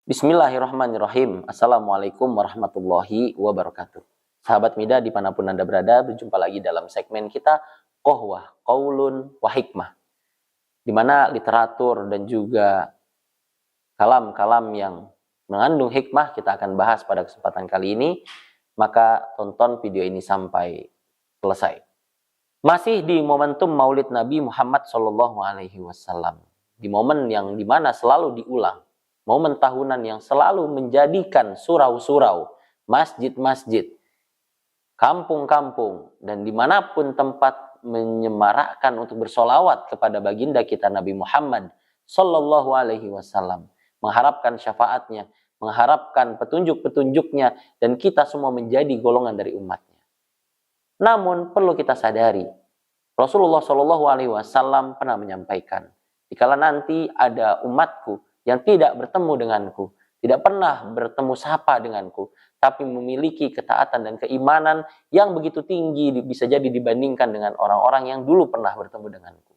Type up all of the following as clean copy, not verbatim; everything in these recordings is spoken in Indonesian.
Bismillahirrahmanirrahim. Assalamualaikum warahmatullahi wabarakatuh. Sahabat Mida dimanapun Anda berada, berjumpa lagi dalam segmen kita Qohwah, Qaulun wa Hikmah, di mana literatur dan juga kalam-kalam yang mengandung hikmah kita akan bahas pada kesempatan kali ini. Maka tonton video ini sampai selesai. Masih di momentum Maulid Nabi Muhammad SAW, di momen yang dimana selalu diulang, momen tahunan yang selalu menjadikan surau-surau, masjid-masjid, kampung-kampung, dan dimanapun tempat menyemarakkan untuk bersolawat kepada baginda kita Nabi Muhammad Sallallahu Alaihi Wasallam, mengharapkan syafaatnya, mengharapkan petunjuk-petunjuknya, dan kita semua menjadi golongan dari umatnya. Namun perlu kita sadari, Rasulullah Sallallahu Alaihi Wasallam pernah menyampaikan, jikalau nanti ada umatku yang tidak bertemu denganku, tidak pernah bertemu sapa denganku, tapi memiliki ketaatan dan keimanan yang begitu tinggi, bisa jadi dibandingkan dengan orang-orang yang dulu pernah bertemu denganku.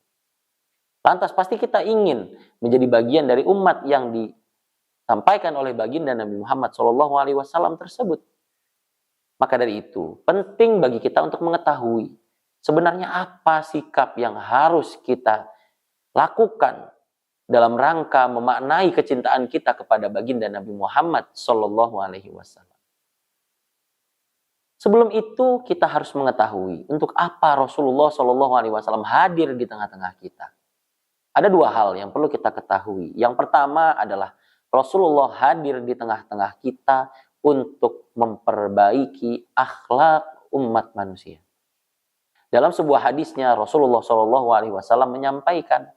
Lantas pasti kita ingin menjadi bagian dari umat yang disampaikan oleh baginda Nabi Muhammad SAW tersebut. Maka dari itu, penting bagi kita untuk mengetahui sebenarnya apa sikap yang harus kita lakukan dalam rangka memaknai kecintaan kita kepada baginda Nabi Muhammad Sallallahu Alaihi Wasallam. Sebelum itu kita harus mengetahui untuk apa Rasulullah Sallallahu Alaihi Wasallam hadir di tengah-tengah kita. Ada dua hal yang perlu kita ketahui. Yang pertama adalah Rasulullah hadir di tengah-tengah kita untuk memperbaiki akhlak umat manusia. Dalam sebuah hadisnya Rasulullah Sallallahu Alaihi Wasallam menyampaikan,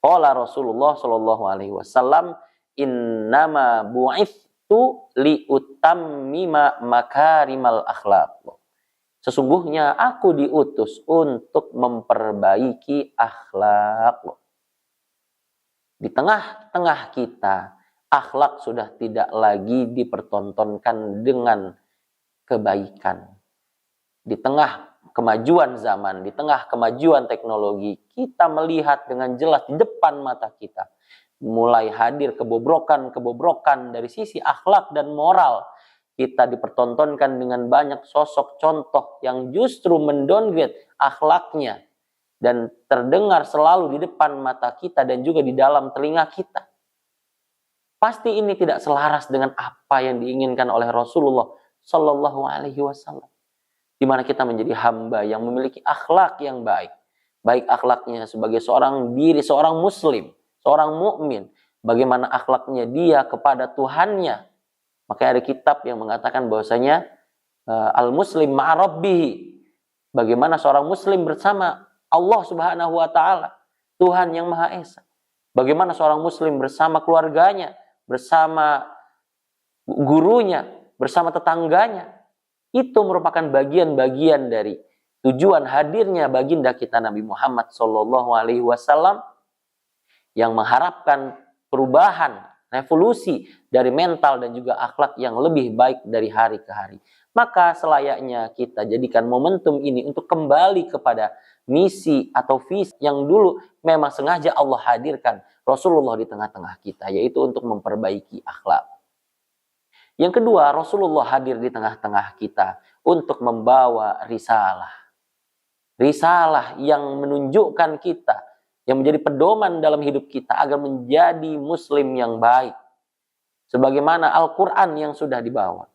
qala Rasulullah Sallallahu Alaihi Wasallam, innama bu'ithtu liutammima makarimal akhlaq. Sesungguhnya aku diutus untuk memperbaiki akhlak. Di tengah-tengah kita, akhlak sudah tidak lagi dipertontonkan dengan kebaikan. Di tengah kemajuan zaman, di tengah kemajuan teknologi, kita melihat dengan jelas di depan mata kita mulai hadir kebobrokan dari sisi akhlak dan moral. Kita dipertontonkan dengan banyak sosok contoh yang justru mendowngrade akhlaknya dan terdengar selalu di depan mata kita dan juga di dalam telinga kita. Pasti ini tidak selaras dengan apa yang diinginkan oleh Rasulullah Sallallahu Alaihi Wasallam, di mana kita menjadi hamba yang memiliki akhlak yang baik. Baik akhlaknya sebagai seorang diri, seorang muslim, seorang mukmin, bagaimana akhlaknya dia kepada Tuhannya. Maka ada kitab yang mengatakan bahwasanya al-muslim ma'arabbihi, bagaimana seorang muslim bersama Allah Subhanahu wa taala, Tuhan yang Maha Esa. Bagaimana seorang muslim bersama keluarganya, bersama gurunya, bersama tetangganya. Itu merupakan bagian-bagian dari tujuan hadirnya baginda kita Nabi Muhammad Sallallahu Alaihi Wasallam yang mengharapkan perubahan, revolusi dari mental dan juga akhlak yang lebih baik dari hari ke hari. Maka selayaknya kita jadikan momentum ini untuk kembali kepada misi atau visi yang dulu memang sengaja Allah hadirkan Rasulullah di tengah-tengah kita, yaitu untuk memperbaiki akhlak. Yang kedua, Rasulullah hadir di tengah-tengah kita untuk membawa risalah. Risalah yang menunjukkan kita, yang menjadi pedoman dalam hidup kita agar menjadi muslim yang baik. Sebagaimana Al-Quran yang sudah dibawa.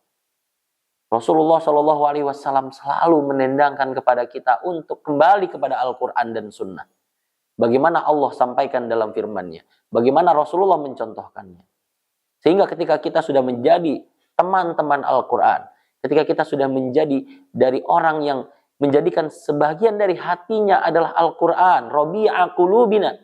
Rasulullah Shallallahu Alaihi Wasallam selalu menendangkan kepada kita untuk kembali kepada Al-Quran dan Sunnah. Bagaimana Allah sampaikan dalam firman-Nya, bagaimana Rasulullah mencontohkannya. Sehingga ketika kita sudah menjadi teman-teman Al-Quran, ketika kita sudah menjadi dari orang yang menjadikan sebagian dari hatinya adalah Al-Quran, Rabi'a qulubina.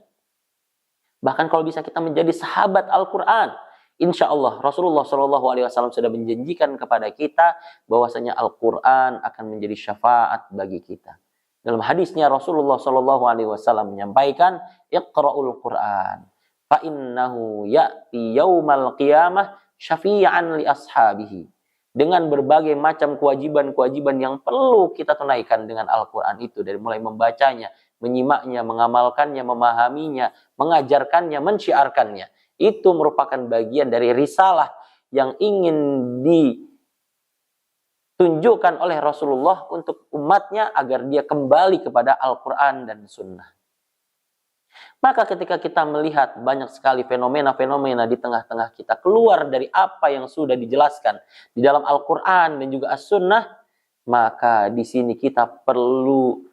Bahkan kalau bisa kita menjadi sahabat Al-Quran, insya Allah Rasulullah SAW sudah menjanjikan kepada kita bahwasanya Al-Quran akan menjadi syafaat bagi kita. Dalam hadisnya Rasulullah SAW menyampaikan, Iqra'ul Quran, fa innahu ya'ti yaumal qiyamah syafi'an li ashabihi. Dengan berbagai macam kewajiban-kewajiban yang perlu kita tunaikan dengan Al-Quran itu, dari mulai membacanya, menyimaknya, mengamalkannya, memahaminya, mengajarkannya, mensyiarkannya. Itu merupakan bagian dari risalah yang ingin ditunjukkan oleh Rasulullah untuk umatnya agar dia kembali kepada Al-Quran dan Sunnah. Maka ketika kita melihat banyak sekali fenomena-fenomena di tengah-tengah kita keluar dari apa yang sudah dijelaskan di dalam Al-Quran dan juga As-Sunnah, maka di sini kita perlu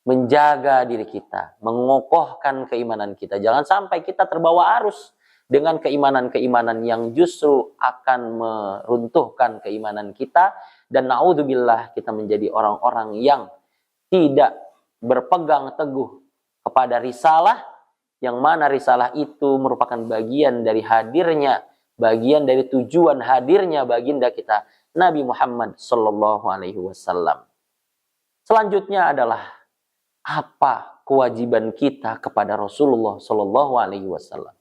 menjaga diri kita, mengokohkan keimanan kita. Jangan sampai kita terbawa arus dengan keimanan-keimanan yang justru akan meruntuhkan keimanan kita. Dan naudzubillah kita menjadi orang-orang yang tidak berpegang teguh kepada risalah, yang mana risalah itu merupakan bagian dari hadirnya, bagian dari tujuan hadirnya baginda kita Nabi Muhammad sallallahu alaihi wasallam. Selanjutnya adalah apa kewajiban kita kepada Rasulullah sallallahu alaihi wasallam.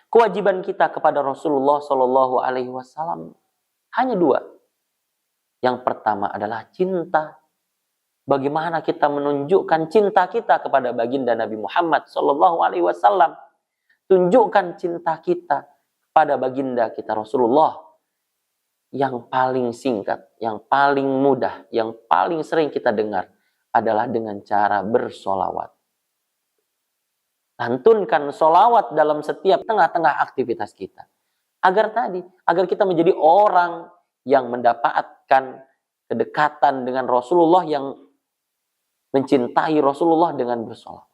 Kewajiban kita kepada Rasulullah sallallahu alaihi wasallam hanya dua. Yang pertama adalah cinta. Bagaimana kita menunjukkan cinta kita kepada baginda Nabi Muhammad sallallahu alaihi wasallam? Tunjukkan cinta kita kepada baginda kita Rasulullah. Yang paling singkat, yang paling mudah, yang paling sering kita dengar adalah dengan cara bersolawat. Lantunkan solawat dalam setiap tengah-tengah aktivitas kita. Agar kita menjadi orang yang mendapatkan kedekatan dengan Rasulullah, yang mencintai Rasulullah dengan bersolawat.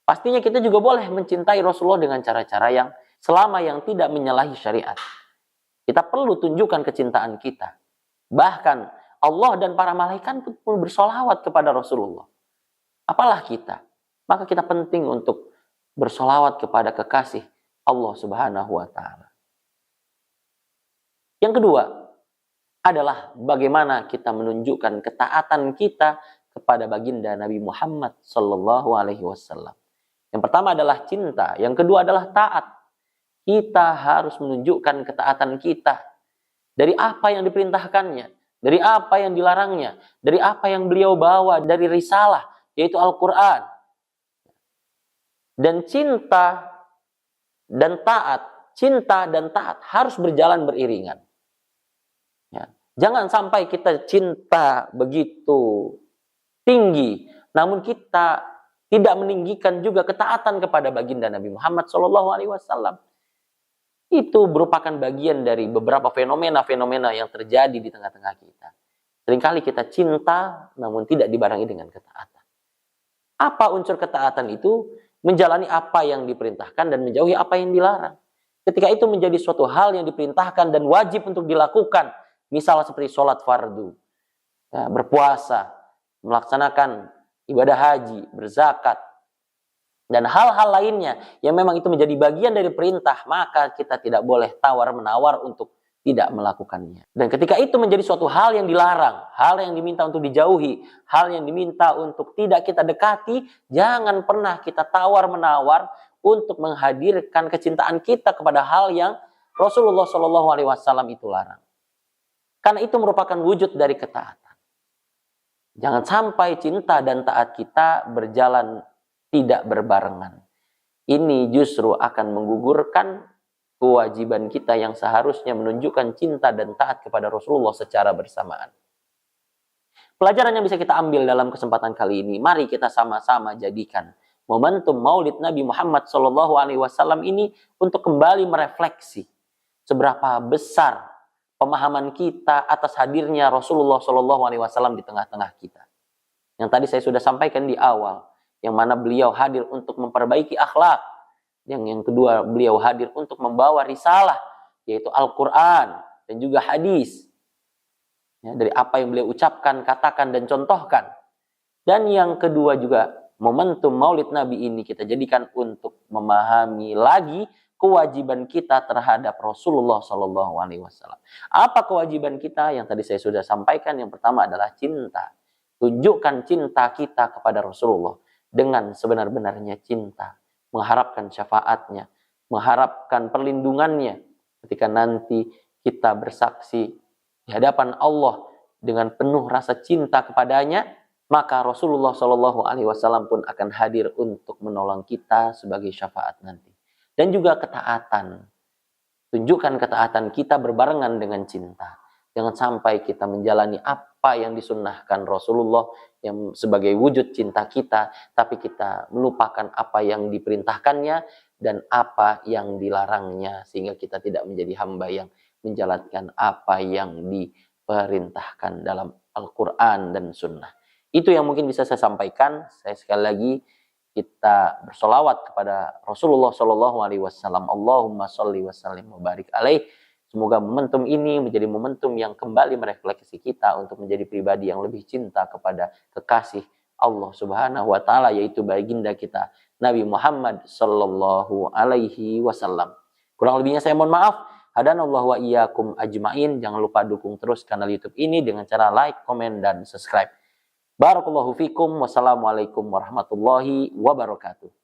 Pastinya kita juga boleh mencintai Rasulullah dengan cara-cara yang selama yang tidak menyalahi syariat. Kita perlu tunjukkan kecintaan kita. Bahkan Allah dan para malaikat pun bersolawat kepada Rasulullah. Apalah kita? Maka kita penting untuk bersolawat kepada kekasih Allah Subhanahu wa Ta'ala. Yang kedua adalah bagaimana kita menunjukkan ketaatan kita kepada baginda Nabi Muhammad sallallahu alaihi wasallam. Yang pertama adalah cinta, yang kedua adalah taat. Kita harus menunjukkan ketaatan kita dari apa yang diperintahkannya, dari apa yang dilarangnya, dari apa yang beliau bawa dari risalah, yaitu Al-Quran. Dan cinta dan taat harus berjalan beriringan. Ya. Jangan sampai kita cinta begitu tinggi, namun kita tidak meninggikan juga ketaatan kepada baginda Nabi Muhammad SAW. Itu merupakan bagian dari beberapa fenomena-fenomena yang terjadi di tengah-tengah kita. Seringkali kita cinta, namun tidak dibarengi dengan ketaatan. Apa unsur ketaatan itu? Menjalani apa yang diperintahkan dan menjauhi apa yang dilarang. Ketika itu menjadi suatu hal yang diperintahkan dan wajib untuk dilakukan. Misalnya seperti sholat fardu, ya, berpuasa, melaksanakan ibadah haji, berzakat, dan hal-hal lainnya yang memang itu menjadi bagian dari perintah, maka kita tidak boleh tawar-menawar untuk tidak melakukannya. Dan ketika itu menjadi suatu hal yang dilarang, hal yang diminta untuk dijauhi, hal yang diminta untuk tidak kita dekati, jangan pernah kita tawar-menawar untuk menghadirkan kecintaan kita kepada hal yang Rasulullah SAW itu larang. Karena itu merupakan wujud dari ketaatan. Jangan sampai cinta dan taat kita berjalan tidak berbarengan. Ini justru akan menggugurkan kewajiban kita yang seharusnya menunjukkan cinta dan taat kepada Rasulullah secara bersamaan. Pelajaran yang bisa kita ambil dalam kesempatan kali ini, mari kita sama-sama jadikan momentum Maulid Nabi Muhammad SAW ini untuk kembali merefleksi seberapa besar pemahaman kita atas hadirnya Rasulullah SAW di tengah-tengah kita. Yang tadi saya sudah sampaikan di awal, yang mana beliau hadir untuk memperbaiki akhlak. Yang kedua, beliau hadir untuk membawa risalah, yaitu Al-Quran dan juga hadis. Ya, dari apa yang beliau ucapkan, katakan, dan contohkan. Dan yang kedua juga, momentum Maulid Nabi ini kita jadikan untuk memahami lagi kewajiban kita terhadap Rasulullah SAW. Apa kewajiban kita? Yang tadi saya sudah sampaikan. Yang pertama adalah cinta. Tunjukkan cinta kita kepada Rasulullah dengan sebenar-benarnya cinta. Mengharapkan syafaatnya, mengharapkan perlindungannya ketika nanti kita bersaksi di hadapan Allah dengan penuh rasa cinta kepadanya, maka Rasulullah SAW pun akan hadir untuk menolong kita sebagai syafaat nanti. dan juga ketaatan. Tunjukkan ketaatan kita berbarengan dengan cinta. Jangan sampai kita menjalani apa yang disunnahkan Rasulullah yang sebagai wujud cinta kita, tapi kita melupakan apa yang diperintahkannya dan apa yang dilarangnya, sehingga kita tidak menjadi hamba yang menjalankan apa yang diperintahkan dalam Al-Quran dan Sunnah. Itu yang mungkin bisa saya sampaikan. Saya sekali lagi kita bersolawat kepada Rasulullah Shallallahu Alaihi Wasallam. Allahumma sholli wa sallim wa barik alaih. Semoga momentum ini menjadi momentum yang kembali merefleksi kita untuk menjadi pribadi yang lebih cinta kepada kekasih Allah Subhanahu wa taala, yaitu baginda kita Nabi Muhammad sallallahu alaihi wasallam. Kurang lebihnya saya mohon maaf. Hadanallahu wa iyyakum ajmain. Jangan lupa dukung terus kanal YouTube ini dengan cara like, komen, dan subscribe. Barakallahu fikum. Wassalamualaikum warahmatullahi wabarakatuh.